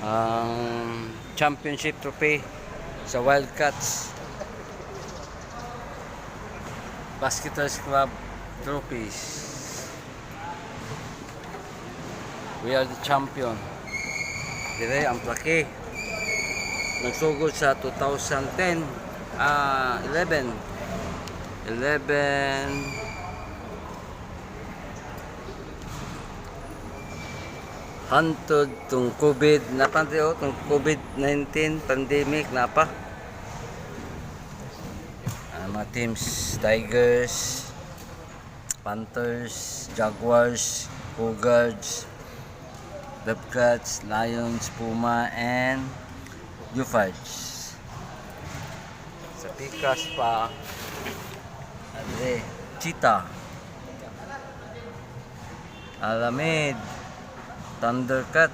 ang championship trophy sa Wildcats Basketball Club trophies. We are the champion. Dire ang plake. Nagsugod sa 2010, 11 hantod tong COVID na pandeo, tong COVID-19 pandemic na pa. Mga teams, Tigers, Panthers, Jaguars, Cougars, Bobcats, Lions, Puma, and Euphords. Sa Pikas pa, Cheetah, Alameda, Thundercat,